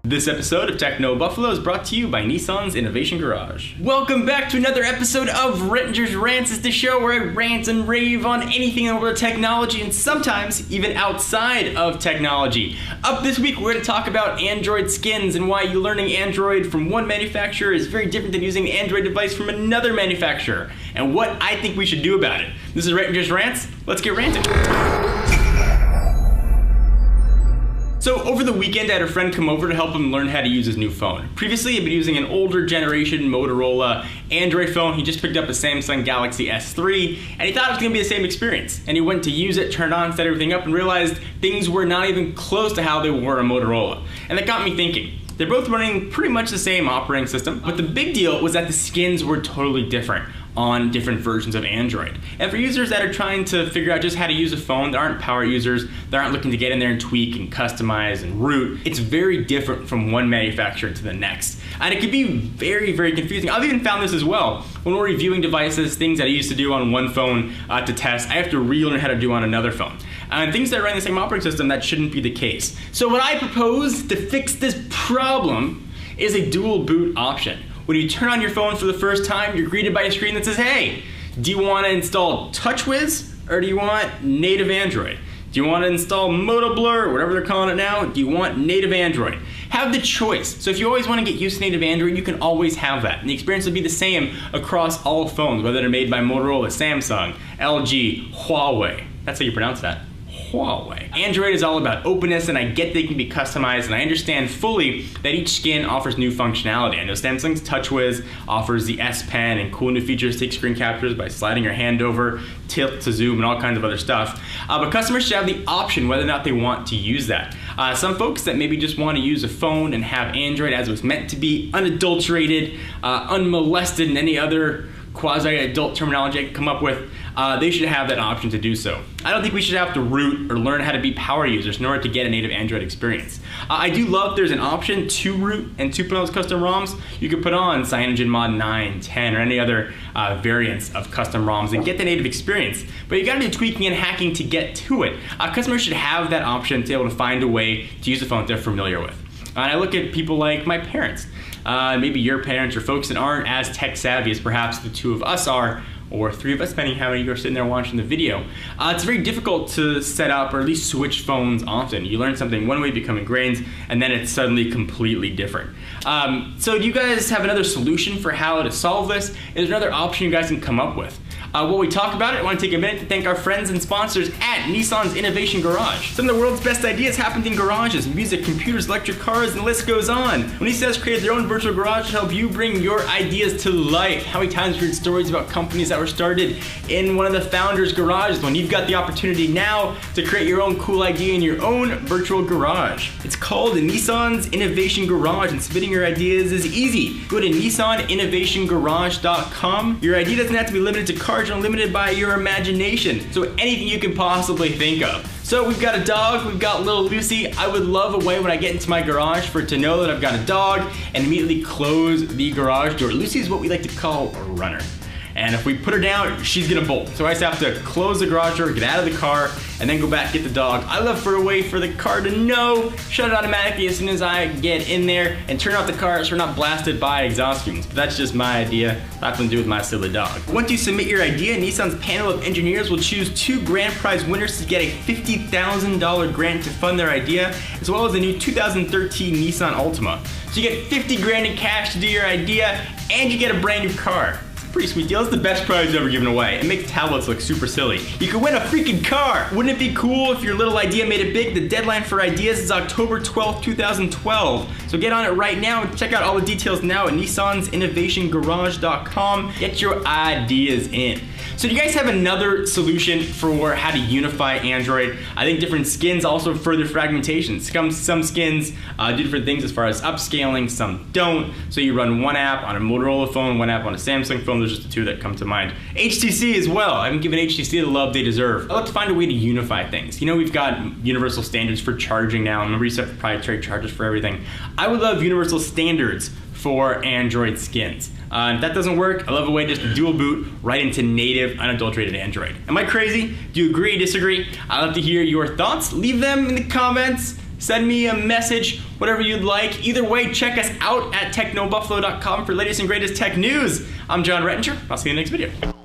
This episode of Techno Buffalo is brought to you by Nissan's Innovation Garage. Welcome back to another episode of Rettinger's Rants. It's the show where I rant and rave on anything in the world of technology and sometimes even outside of technology. Up this week, we're going to talk about Android skins and why you learning Android from one manufacturer is very different than using an Android device from another manufacturer, and what I think we should do about it. This is Rettinger's Rants. Let's get ranting. So over the weekend, I had a friend come over to help him learn how to use his new phone. Previously, he'd been using an older generation Motorola Android phone. He just picked up a Samsung Galaxy S3, and he thought it was gonna be the same experience. And he went to use it, turned on, set everything up, and realized things were not even close to how they were on Motorola. And that got me thinking. They're both running pretty much the same operating system, but the big deal was that the skins were totally different on different versions of Android. And for users that are trying to figure out just how to use a phone, that aren't power users, that aren't looking to get in there and tweak and customize and root, it's very different from one manufacturer to the next. And it can be very, very confusing. I've even found this as well. When we're reviewing devices, things that I used to do on one phone to test, I have to relearn how to do on another phone. And things that run the same operating system, that shouldn't be the case. So what I propose to fix this problem is a dual boot option. When you turn on your phone for the first time, you're greeted by a screen that says, hey, do you want to install TouchWiz or do you want native Android? Do you want to install MotoBlur, or whatever they're calling it now? Do you want native Android? Have the choice. So if you always want to get used to native Android, you can always have that. And the experience will be the same across all phones, whether they're made by Motorola, Samsung, LG, Huawei. That's how you pronounce that. Huawei. Android is all about openness, and I get they can be customized, and I understand fully that each skin offers new functionality. I know Samsung's TouchWiz offers the S Pen and cool new features to take screen captures by sliding your hand over, tilt to zoom, and all kinds of other stuff. But customers should have the option whether or not they want to use that. Some folks that maybe just want to use a phone and have Android as it was meant to be, unadulterated, unmolested, and any other quasi-adult terminology I can come up with, they should have that option to do so. I don't think we should have to root or learn how to be power users in order to get a native Android experience. I do love there's an option to root and to put on those custom ROMs. You could put on CyanogenMod 9, 10, or any other variants of custom ROMs and get the native experience. But you gotta do tweaking and hacking to get to it. Customers should have that option to be able to find a way to use a phone that they're familiar with. And I look at people like my parents, maybe your parents, or folks that aren't as tech savvy as perhaps the two of us are, or three of us, depending how many of you are sitting there watching the video. It's very difficult to set up or at least switch phones often. You learn something one way, become ingrained, and then it's suddenly completely different. So do you guys have another solution for how to solve this? Is there another option you guys can come up with? While we talk about it, I want to take a minute to thank our friends and sponsors at Nissan's Innovation Garage. Some of the world's best ideas happened in garages: music, computers, electric cars, and the list goes on. When Nissan has created their own virtual garage to help you bring your ideas to life. How many times we've heard stories about companies that were started in one of the founders' garages, when you've got the opportunity now to create your own cool idea in your own virtual garage. It's called Nissan's Innovation Garage, and submitting your ideas is easy. Go to nissaninnovationgarage.com. Your idea doesn't have to be limited to cars, you're limited by your imagination. So anything you can possibly think of. So we've got a dog, we've got little Lucy. I would love a way when I get into my garage for it to know that I've got a dog and immediately close the garage door. Lucy is what we like to call a runner. And if we put her down, she's gonna bolt. So I just have to close the garage door, get out of the car, and then go back, get the dog. I love for a way for the car to know, shut it automatically as soon as I get in there, and turn off the car so we're not blasted by exhaust fumes. But that's just my idea, nothing to do with my silly dog. Once you submit your idea, Nissan's panel of engineers will choose 2 grand prize winners to get a $50,000 grant to fund their idea, as well as the new 2013 Nissan Altima. So you get 50 grand in cash to do your idea, and you get a brand new car. Pretty sweet deal. It's the best prize ever given away. It makes tablets look super silly. You could win a freaking car. Wouldn't it be cool if your little idea made it big? The deadline for ideas is October 12th, 2012. So get on it right now and check out all the details now at nissansinnovationgarage.com. Get your ideas in. So do you guys have another solution for how to unify Android? I think different skins also further fragmentation. Some skins do different things as far as upscaling, some don't. So you run one app on a Motorola phone, one app on a Samsung phone. There's just the two that come to mind. HTC as well. I haven't given HTC the love they deserve. I'd like to find a way to unify things. You know, we've got universal standards for charging now. Remember, you set proprietary chargers for everything. I would love universal standards for Android skins. If that doesn't work, I love a way just to dual boot right into native, unadulterated Android. Am I crazy? Do you agree, disagree? I'd love to hear your thoughts. Leave them in the comments. Send me a message, whatever you'd like. Either way, check us out at technobuffalo.com for latest and greatest tech news. I'm John Rettinger. I'll see you in the next video.